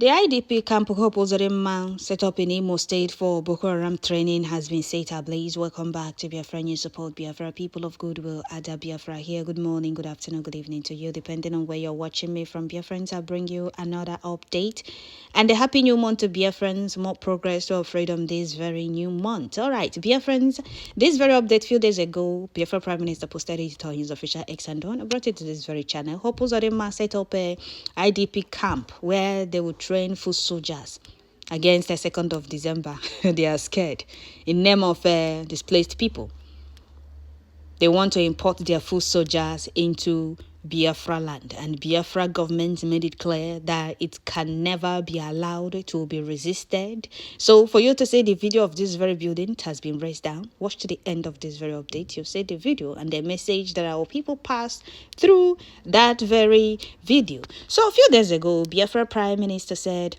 The IDP camp Uzodinma set up in Imo State for Boko Haram training has been set ablaze. Welcome back to Biafra News Support Biafra. People of goodwill, Ada Biafra here. Good morning, good afternoon, good evening to you, depending on where you're watching me from. Biafrans, I bring you another update. And a happy new month to Biafrans. More progress to our freedom this very new month. All right, Biafrans, this very update few days ago, Biafra Prime Minister posted it on his official X and on. I brought it to this very channel. Uzodinma set up a IDP camp where they would train foot soldiers against the 2nd of December. They are scared in name of displaced people. They want to import their foot soldiers into Biafra land, and Biafra government made it clear that it can never be allowed to be resisted. So for you to see the video of this very building has been raised down, watch to the end of this very update. You'll see the video and the message that our people passed through that very video. So a few days ago, Biafra Prime Minister said,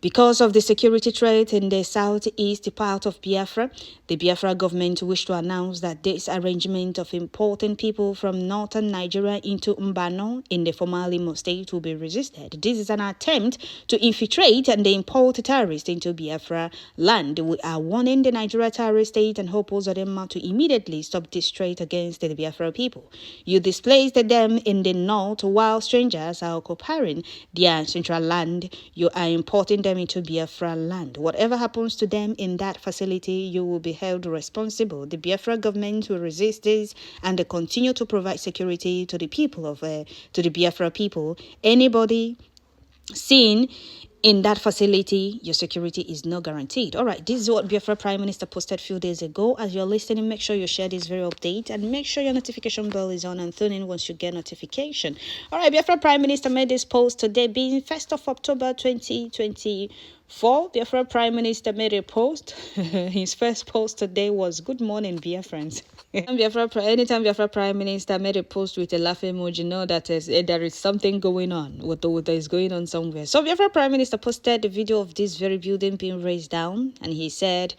because of the security threat in the southeast part of Biafra, the Biafra government wished to announce that this arrangement of importing people from northern Nigeria into Mbano in the former Imo state will be resisted. This is an attempt to infiltrate and import terrorists into Biafra land. We are warning the Nigeria terrorist state and hope Uzodinma to immediately stop this threat against the Biafra people. You displaced them in the north while strangers are occupying their central land. You are importing them into Biafra land. Whatever happens to them in that facility, you will be held responsible. The Biafra government will resist this and continue to provide security to the people of to the Biafra people. Anybody seen in that facility, your security is not guaranteed. All right, this is what Biafra Prime Minister posted a few days ago. As you're listening, make sure you share this very update and make sure your notification bell is on and tune in once you get notification. All right, Biafra Prime Minister made this post today, being 1st of October 2024. Biafra Prime Minister made a post. His first post today was, "Good morning, Biafrans." Anytime Biafra Prime Minister made a post with a laugh emoji, know that there is something going on. What is going on somewhere. So Biafra Prime Minister posted the video of this very building being raised down, and he said,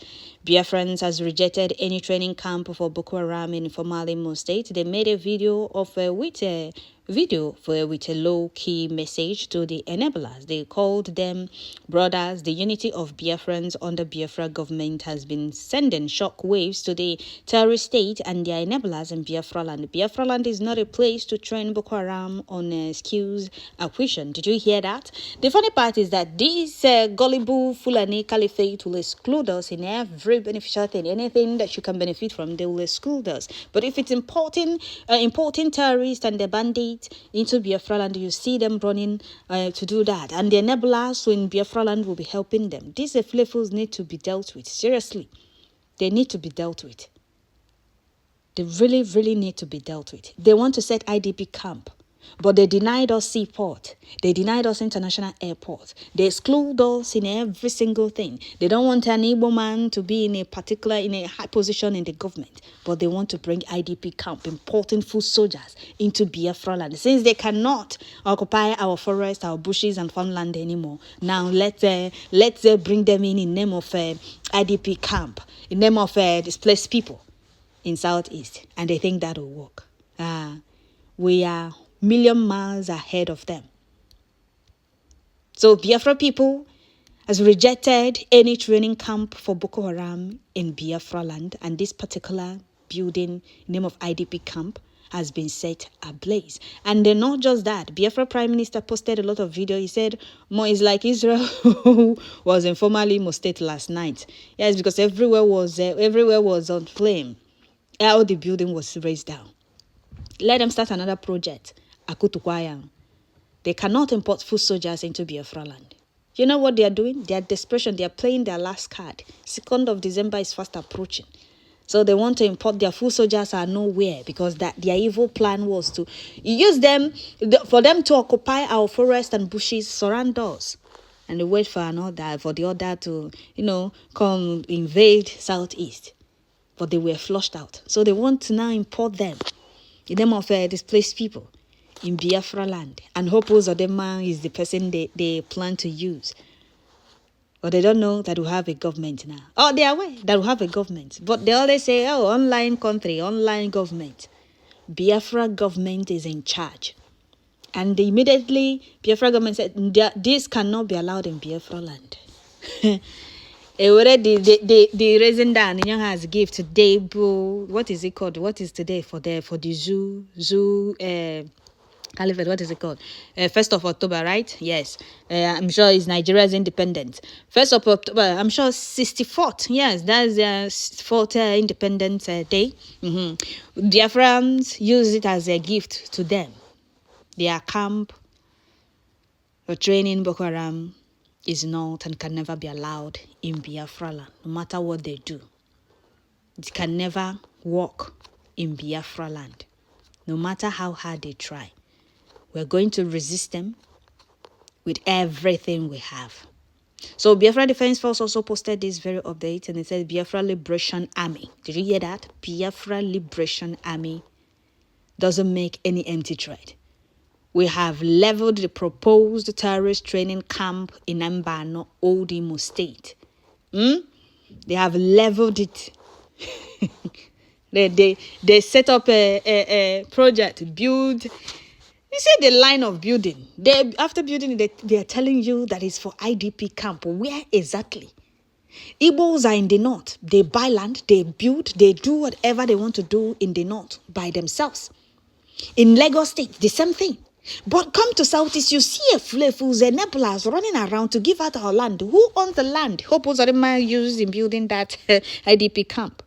Biafrans has rejected any training camp for Boko Haram in former Imo State. They made a video of with a low-key message to the enablers. They called them brothers. The unity of Biafrans under Biafra government has been sending shock waves to the terrorist state and their enablers in Biafra land. Biafra land is not a place to train Boko Haram on skills acquisition. Did you hear that? The funny part is that this gullible Fulani Caliphate will exclude us in every beneficial thing. Anything that you can benefit from, they will exclude us. But if it's importing terrorists and the bandits into Biafra land, you see them running to do that. And the enablers in Biafra land will be helping them. These flavors need to be dealt with. Seriously. They need to be dealt with. They really, really need to be dealt with. They want to set IDP camp. But they denied us seaport. They denied us international airport. They exclude us in every single thing. They don't want an Igbo man to be in a high position in the government. But they want to bring IDP camp, importing foot soldiers into Biafra land. Since they cannot occupy our forests, our bushes and farmland anymore, now let's bring them in name of IDP camp, in name of displaced people in Southeast. And they think that will work. We are million miles ahead of them. So Biafra people has rejected any training camp for Boko Haram in Biafra land, and this particular building, name of IDP camp, has been set ablaze. And then not just that, Biafra Prime Minister posted a lot of video. He said, more is like Israel was in former Imo State last night. Yes, because everywhere was on flame. How the building was raised down. Let them start another project. Akutukwayang. They cannot import foot soldiers into Biafra land. You know what they are doing? They are desperation. They are playing their last card. 2nd of December is fast approaching. So they want to import their foot soldiers are nowhere because their evil plan was to use them for them to occupy our forest and bushes, surround us. And they wait for the other to, come invade Southeast. But they were flushed out. So they want to now import them in name of displaced people in Biafra land. And hope Uzodinma is the person they plan to use. But they don't know that we have a government now. Oh, they are aware that we have a government. But they always say, oh, online country, online government. Biafra government is in charge. And immediately, Biafra government said, this cannot be allowed in Biafra land. Already, the raising down Nyan has gift today, bro. What is it called? What is today for the zoo Caliphate, what is it called? 1st of October, right? Yes. I'm sure it's Nigeria's independence. 1st of October, I'm sure 64th. Yes, that's the 4th Independence Day. Biafrans use it as a gift to them. Their camp or training Boko Haram is not and can never be allowed in Biafra land, no matter what they do. It can never work in Biafra land, no matter how hard they try. We're going to resist them with everything we have. So Biafra Defense Force also posted this very update, and it said Biafra Liberation Army. Did you hear that? Biafra Liberation Army doesn't make any empty threat. We have leveled the proposed terrorist training camp in Ambano, Old Imo State. They have leveled it. They set up a project, build. You see the line of building. After building, they are telling you that it's for IDP camp. Where exactly? Igbos are in the north. They buy land, they build, they do whatever they want to do in the north by themselves. In Lagos State, the same thing. But come to Southeast, you see a flavors and nebulas running around to give out our land. Who owns the land? Hope Uzodinma used in building that IDP camp.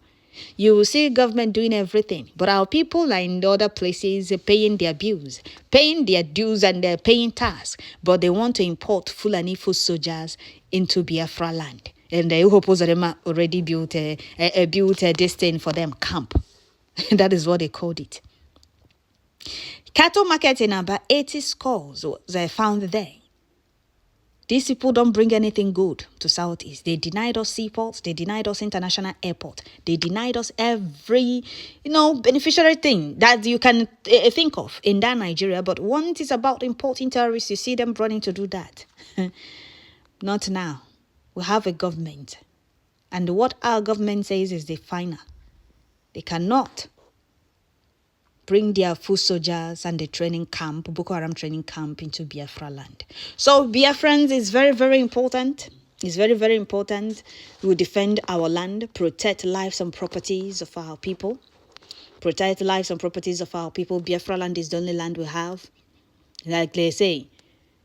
You will see government doing everything, but our people are in other places paying their bills, paying their dues, and they're paying tax. But they want to import Fulani foot soldiers into Biafra land. And the Uzodinma already built this thing for them, camp. That is what they called it. Cattle market in about 80 skulls was found there. These people don't bring anything good to Southeast. They denied us seaports. They denied us international airport. They denied us every, beneficiary thing that you can think of in that Nigeria. But when it is about importing terrorists, you see them running to do that. Not now. We have a government. And what our government says is the final. They cannot bring their foot soldiers and the training camp, Boko Haram training camp, into Biafra land. So Biafrans is very, very important. It's very, very important. We defend our land, protect lives and properties of our people. Protect lives and properties of our people. Biafra land is the only land we have. Like they say,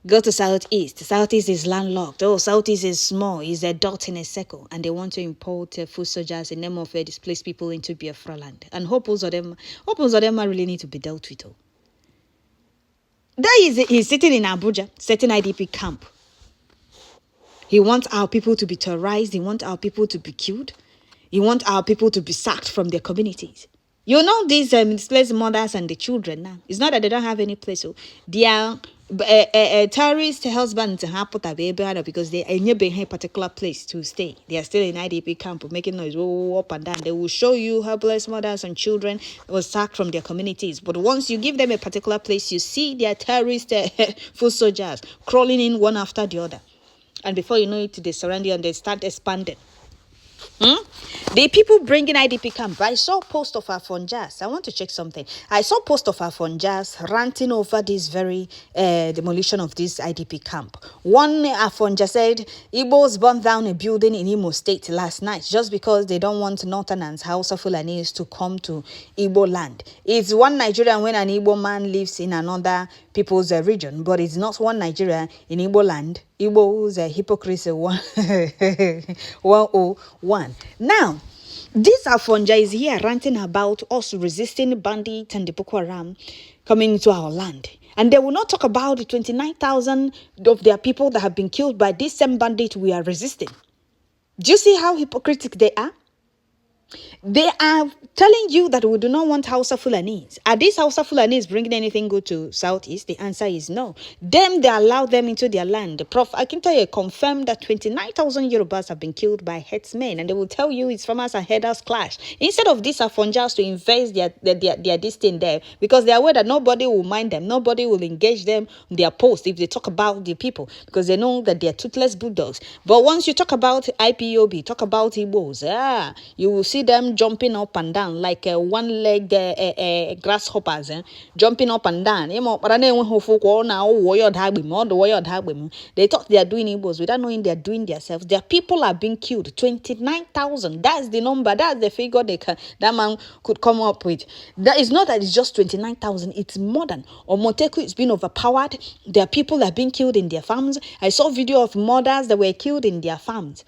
go to Southeast. Southeast is landlocked. Oh, Southeast is small. It's a dot in a circle. And they want to import foot soldiers in name of displaced people into Biafra land. And hope Uzodinma really need to be dealt with. He's sitting in Abuja, setting IDP camp. He wants our people to be terrorized. He wants our people to be killed. He wants our people to be sacked from their communities. You know these displaced mothers and the children now. It's not that they don't have any place. So they are terrorist husbands because they are never in a particular place to stay. They are still in IDP camp making noise up and down. They will show you helpless mothers and children were sacked from their communities. But once you give them a particular place, you see their terrorist foot soldiers crawling in one after the other. And before you know it, they surround you and they start expanding. The people bringing IDP camp. I saw post of Afonjas. I want to check something. I saw post of Afonjas ranting over this very demolition of this IDP camp. One Afonja said Igbos burned down a building in Imo State last night just because they don't want Northerners, Hausa Fulanis to come to Igbo land. It's one Nigerian when an Igbo man lives in another people's region, but it's not one Nigeria in Igbo land. Igbo's hypocrisy 101. Now, this Afonja is here ranting about us resisting bandits and the Boko Haram coming into our land. And they will not talk about the 29,000 of their people that have been killed by this same bandit we are resisting. Do you see how hypocritical they are? They are telling you that we do not want Hausa Fulanis. Are these Hausa Fulanis bringing anything good to Southeast? The answer is no. They allow them into their land. Prof, I can tell you, confirm that 29,000 Yorubas have been killed by headsmen. And they will tell you it's farmers and headers clash. Instead of these Afonjas to invest their this thing there, because they are aware that nobody will mind them. Nobody will engage them on their post if they talk about the people. Because they know that they are toothless bulldogs. But once you talk about IPOB, talk about Igbos, you will see see them jumping up and down like one-legged grasshoppers, jumping up and down. They thought they are doing Igbos without knowing they are doing themselves. Their people are being killed. 29,000. That's the number. That's the figure that man could come up with. That is not that it's just 29,000. It's more than. Omoteku is being overpowered. Their people are being killed in their farms. I saw video of mothers that were killed in their farms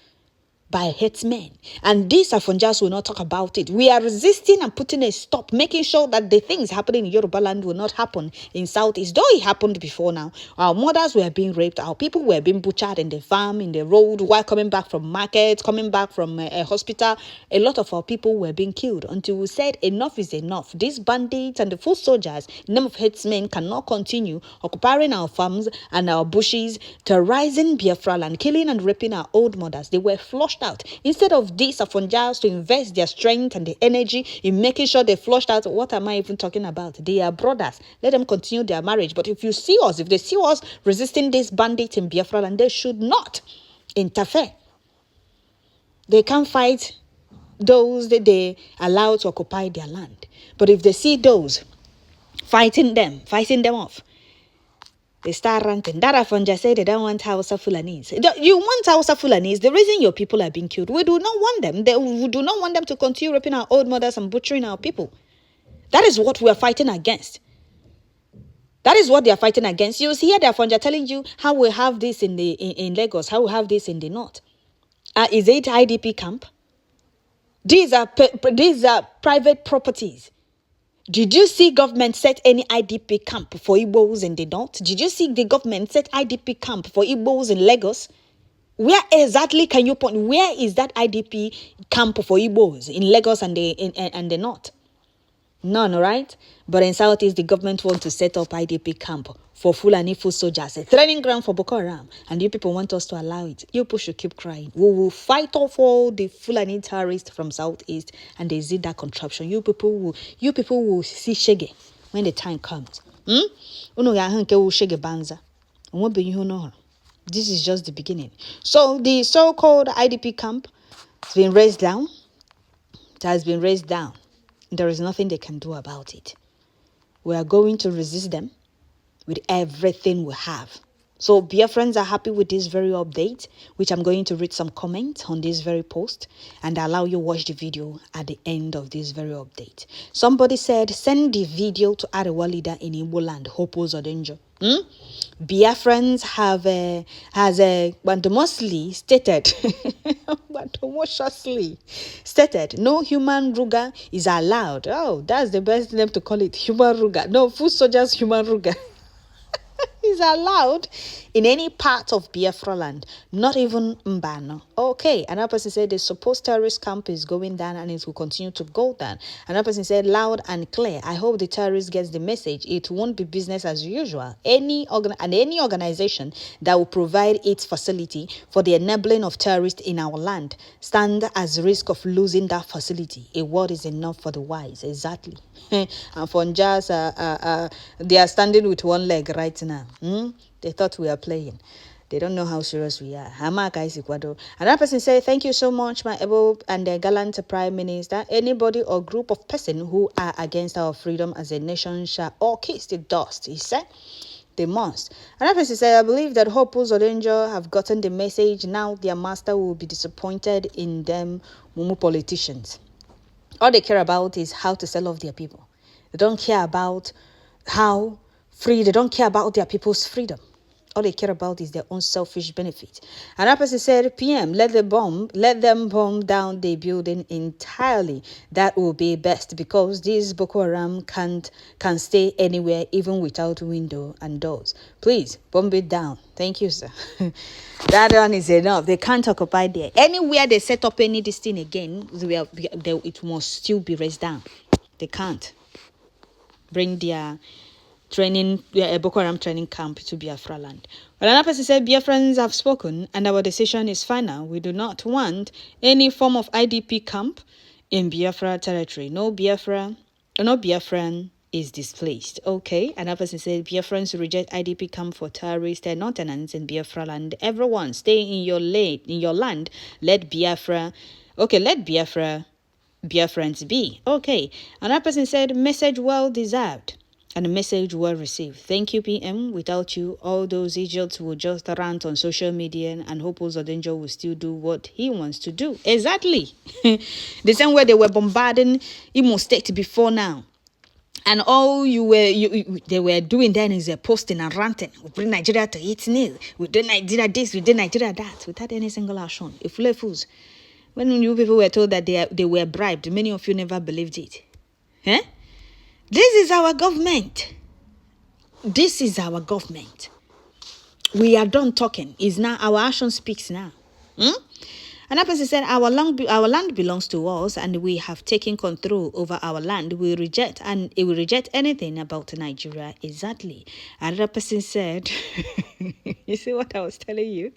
by headsmen. And these Afonjas will not talk about it. We are resisting and putting a stop, making sure that the things happening in Yoruba land will not happen in Southeast. Though it happened before now. Our mothers were being raped. Our people were being butchered in the farm, in the road, while coming back from market, coming back from a hospital. A lot of our people were being killed until we said enough is enough. These bandits and the foot soldiers, in the name of headsmen, cannot continue occupying our farms and our bushes, terrorizing Biafra land, killing and raping our old mothers. They were flushed out. Instead of these Afonjas to invest their strength and the energy in making sure they flushed out, what am I even talking about? They are brothers. Let them continue their marriage. But if they see us resisting this bandit in Biafra land, they should not interfere. They can't fight those that they allow to occupy their land. But if they see those fighting them off, they start ranting. That Afonja said they don't want Hausa Fulanis. You want Hausa Fulanis. The reason your people are being killed, we do not want them. We do not want them to continue raping our old mothers and butchering our people. That is what we are fighting against. That is what they are fighting against. You see here the Afonja telling you how we have this in Lagos, how we have this in the north. Is it IDP camp? These are private properties. Did you see government set any IDP camp for Igbos in the north? Did you see the government set IDP camp for Igbos in Lagos? Where exactly can you point? Where is that IDP camp for Igbos in Lagos and the north? None, right? But in Southeast, the government wants to set up IDP camp for Fulani foot soldiers, a training ground for Boko Haram, and you people want us to allow it. You people should keep crying. We will fight off all the Fulani terrorists from Southeast and the Zida contraption. You people will see Shege when the time comes. This is just the beginning. So the so-called IDP camp has been raised down. It has been raised down. There is nothing they can do about it. We are going to resist them with everything we have. So Biafrans are happy with this very update, which I'm going to read some comments on this very post and allow you watch the video at the end of this very update. Somebody said, send the video to Arewa leader in Igbo land, Hope Uzodinma. Biafrans has mostly stated, no human ruga is allowed. Oh, that's the best name to call it, human ruga. No, food soldiers, human ruga. Is allowed in any part of Biafra land, not even Mbano. Okay, another person said the supposed terrorist camp is going down and it will continue to go down. Another person said loud and clear, I hope the terrorist gets the message. It won't be business as usual. Any organization that will provide its facility for the enabling of terrorists in our land stand as risk of losing that facility. A word is enough for the wise. Exactly. And for just they are standing with one leg right now. They thought we are playing. They don't know how serious we are. Another person said, thank you so much, my able and gallant Prime Minister. Anybody or group of persons who are against our freedom as a nation shall all kiss the dust, he said. They must. Another person said, I believe that Hope Uzodinma have gotten the message. Now their master will be disappointed in them Mumu politicians. All they care about is how to sell off their people. They don't care about they don't care about their people's freedom. All they care about is their own selfish benefit. Another person said, PM, let them bomb down the building entirely. That will be best because this Boko Haram can stay anywhere even without window and doors. Please, bomb it down. Thank you, sir. That one is enough. They can't occupy there. Anywhere they set up this thing again, it must still be raised down. They can't bring their Boko Haram training camp to Biafra land. But another person said, Biafrans have spoken and our decision is final. We do not want any form of IDP camp in Biafra territory. No Biafran is displaced. Okay. Another person said, Biafrans reject IDP camp for terrorists and not tenants in Biafra land. Everyone stay in your land. Let Biafra Biafrans be. Okay. Another person said, message well deserved. And a message well received. Thank you, PM. Without you, all those idiots will just rant on social media and hope Uzodinma will still do what he wants to do. Exactly. The same way they were bombarding Imo State before now. And all they were doing then is posting and ranting. We bring Nigeria to 8-0. We do Nigeria this, we do Nigeria that, without any single action. If fools. When you people were told that they were bribed, many of you never believed it. Huh? This is our government. This is our government. We are done talking. It's now our action speaks now. Another person said, our land belongs to us and we have taken control over our land. We reject anything about Nigeria. Exactly. Another person said, you see what I was telling you?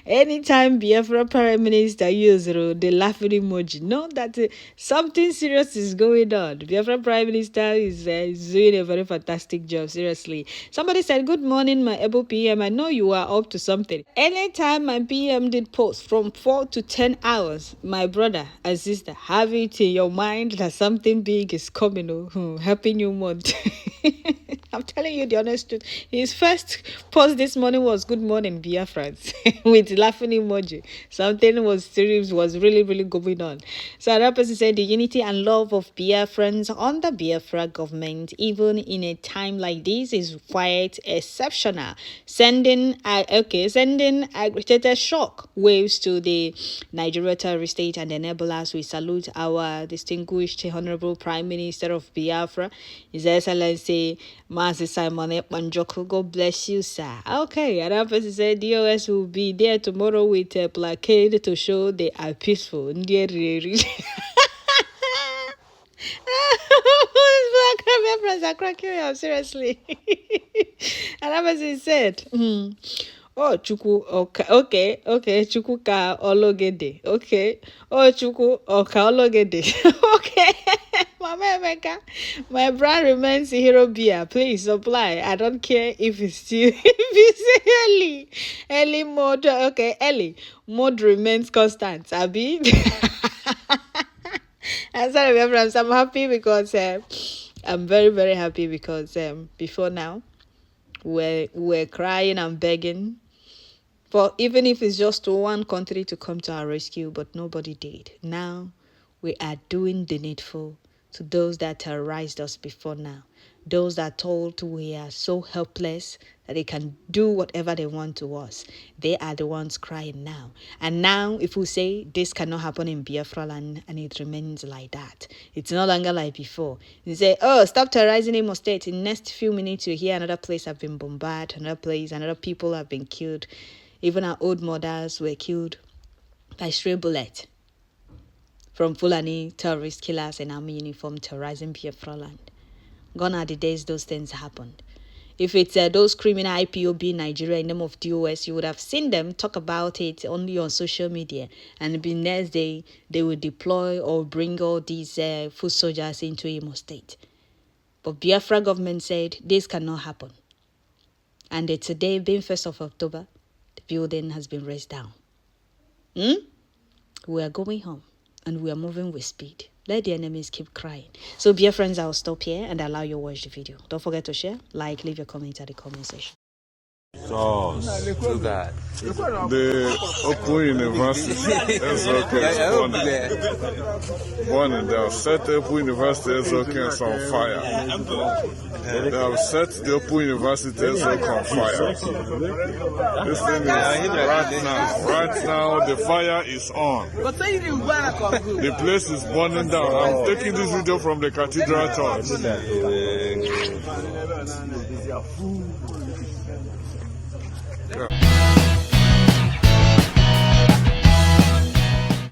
Anytime Biafra Prime Minister uses the laughing emoji, know that something serious is going on. Biafra Prime Minister is doing a very fantastic job, seriously. Somebody said, good morning, my able PM. I know you are up to something. Anytime my PM did post from 4 to 10 hours, my brother and sister, have it in your mind that something big is coming. Happy new month. I'm telling you the honest truth. His first post this morning was good morning, Biafrans, with laughing emoji. Something was serious, was really, really going on. So another person said the unity and love of Biafrans on the Biafra government, even in a time like this, is quite exceptional. Sending aggravated shock waves to the Nigeria terrorist state and enablers. We salute our distinguished Honorable Prime Minister of Biafra, His Excellency Mazi Simon Ekpanjoku. God bless you, sir. Okay, another person said DOS will be there tomorrow with a placard to show they are peaceful. Black reference are cracking me up, seriously. Another person said, oh, Chuku, okay, Chuku ka ologede, okay. Oh, Chuku, ka ologede, okay. Mama Emeka, my brand remains hero beer. Please supply. I don't care if it's still, if it's early mode, okay, early mode remains constant. Abi. I'm sorry, my friends. I'm happy because I'm very, very happy because before now, we're crying and begging for even if it's just one country to come to our rescue, but nobody did. Now we are doing the needful to those that terrorized us before now, those that told we are so helpless that they can do whatever they want to us. They are the ones crying now. And now if we say this cannot happen in Biafra land and it remains like that, it's no longer like before. You say, oh, stop terrorizing Imo State. In the next few minutes you hear another place have been bombarded, another place, another people have been killed. Even our old mothers were killed by stray bullet from Fulani terrorist killers in army uniform terrorizing Biafra land. Gone are the days those things happened. If it's those criminal IPOB in Nigeria in the name of DOS, you would have seen them talk about it only on social media. And the next day, they will deploy or bring all these foot soldiers into Imo State. But Biafra government said this cannot happen. And today, being 1st of October, the building has been raised down. We are going home. And we are moving with speed. Let the enemies keep crying. So, dear friends, I'll stop here and allow you to watch the video. Don't forget to share, like, leave your comment at the comment section. So that the Open University is one they have set the Open University as on fire. They have set the Open University as on fire. This thing is right now the fire is on. The place is burning down. I'm taking this video from the Cathedral Church. Yeah.